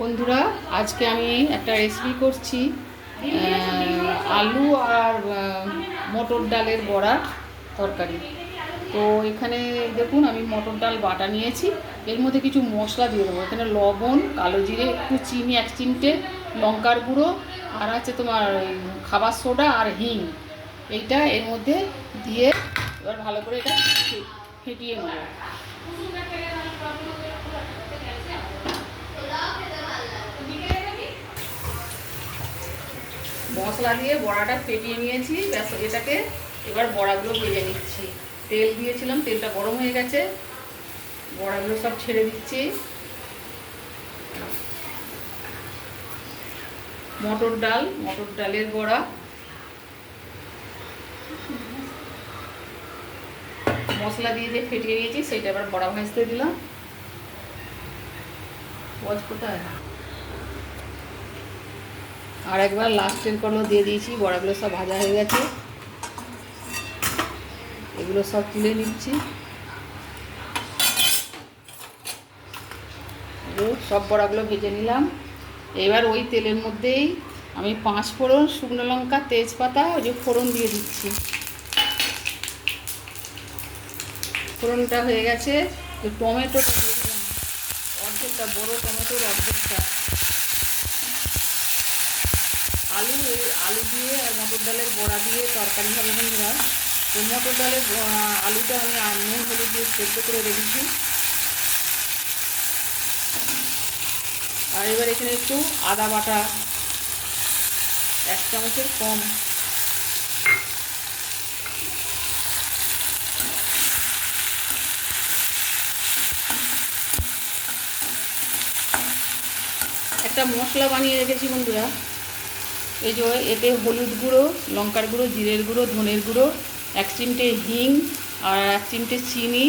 বন্ধুরা, আজকে আমি একটা রেসিপি করছি আলু আর মটর ডালের বড়া তরকারি। তো এখানে দেখুন, আমি মটর ডাল বাটা নিয়েছি। এর মধ্যে কিছু মশলা দিয়ে দেবো। এখানে লবণ, কালো জিরে, একটু চিনি 1 চিমটে, লঙ্কার গুঁড়ো, আর আছে তোমার খাবার সোডা আর হিং। এইটা এর মধ্যে দিয়ে এবার ভালো করে এটা ফেটিয়ে নেব। মশলা দিয়ে বড়াটা ফেটিয়ে নিয়েছি। ব্যাস, এটাকে এবার বড়াগুলো ভেজে নিচ্ছি। তেল দিয়েছিলাম, তেলটা গরম হয়ে গেছে, বড়াগুলো সব ছেড়ে দিচ্ছি। মটর ডালের বড়া, মশলা দিয়ে যে ফেটিয়ে নিয়েছি সেটা এবার বড়া ভাজতে দিলাম। কোথায় আর একবার লাস্টের করলো দিয়ে দিয়েছি। বড়াগুলো সব ভাজা হয়ে গেছে, এগুলো সব তুলে নিচ্ছি। সব বড়াগুলো ভেজে নিলাম। এবার ওই তেলের মধ্যেই আমি 5 ফোড়ন, শুকনো লঙ্কা, তেজপাতা, ওই যে ফোড়ন দিয়ে দিচ্ছি। ফোড়নটা হয়ে গেছে, টমেটোটা দিয়ে দিলাম, অর্ধেকটা, বড় টমেটোর অর্ধেকটা। আলু দিয়ে আর মটর ডালের বড়া দিয়ে তরকারি হবে বন্ধুরা। তো মটর ডালের আলুটা আমি নুন হলুদ দিয়ে সেদ্ধ করে রেখেছি। আর এবার এখানে একটু আদা বাটা, 1 চামচের কম, একটা মশলা বানিয়ে রেখেছি বন্ধুরা। এই যে এতে হলুদ গুঁড়ো, লঙ্কার গুঁড়ো, জিরের গুঁড়ো, ধনের গুঁড়ো, 1 চিমটে হিং আর 1 চিমটে চিনি,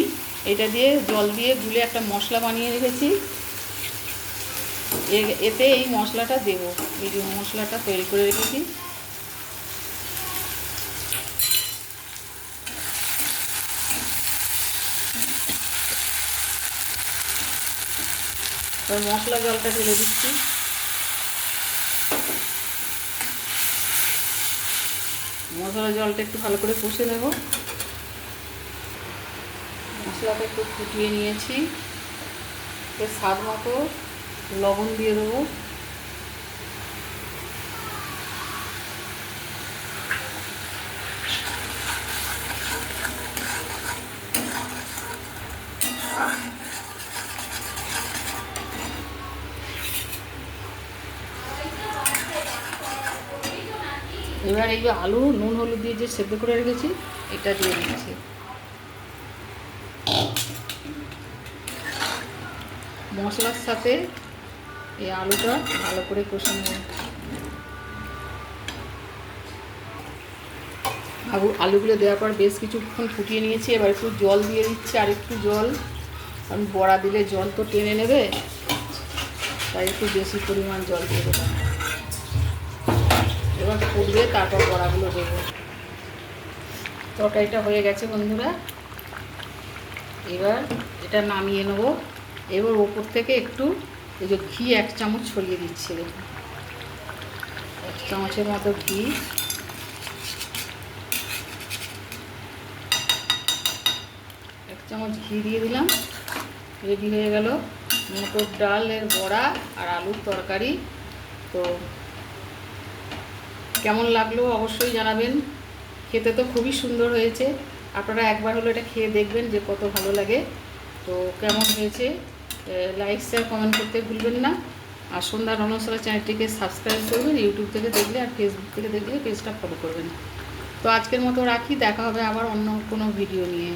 এটা দিয়ে জল দিয়ে গুলে একটা মশলা বানিয়ে রেখেছি। এতে এই মশলাটা দেব। এই যে মশলাটা তৈরি করে রেখেছি, মশলা জলটা ঢেলে দিচ্ছি। মশলা জলটা একটু ভালো করে কষে নেব। মশলাটা একটু ফুটিয়ে নিয়েছি। স্বাদ মতো লবণ দিয়ে দেবো। এবার এই যে আলু নুন হলুদ দিয়ে যে সেদ্ধ করে রেখেছি এটা দিয়ে দিচ্ছি। মশলার সাথে এই আলুটা ভালো করে কষে নেব। আলুগুলো দেওয়ার পর বেশ কিছুক্ষণ ফুটিয়ে নিয়েছি। এবার একটু জল দিয়ে দিচ্ছি, আর একটু জল, কারণ বড়া দিলে জল তো টেনে নেবে, তাই একটু বেশি পরিমাণ জল দিয়ে দেবো। এবার ফুটবে, তারপর বড়াগুলো দেবো। তরকারিটা হয়ে গেছে বন্ধুরা। এবার এটা নামিয়ে নেব। এবার ওপর থেকে একটু এই যে ঘি 1 চামচ ছড়িয়ে দিচ্ছি। দেখুন, 1 চামচের মতো ঘি। এক চামচ ঘি দিয়ে দিলাম। রেডি হয়ে গেল মটর ডালের বড়া আর আলুর তরকারি। তো কেমন লাগলো অবশ্যই জানাবেন। খেতে তো খুবই সুন্দর হয়েছে। আপনারা একবার হলো এটা খেয়ে দেখবেন যে কত ভালো লাগে। তো কেমন হয়েছে লাইক, শেয়ার, কমেন্ট করতে ভুলবেন না। আর সন্ধ্যা রণসরা চ্যানেলটিকে সাবস্ক্রাইব করবেন। ইউটিউব থেকে দেখলে আর ফেসবুক থেকে দেখলে পেজটা ফলো করবেন। তো আজকের মতো রাখি, দেখা হবে আবার অন্য কোনো ভিডিও নিয়ে।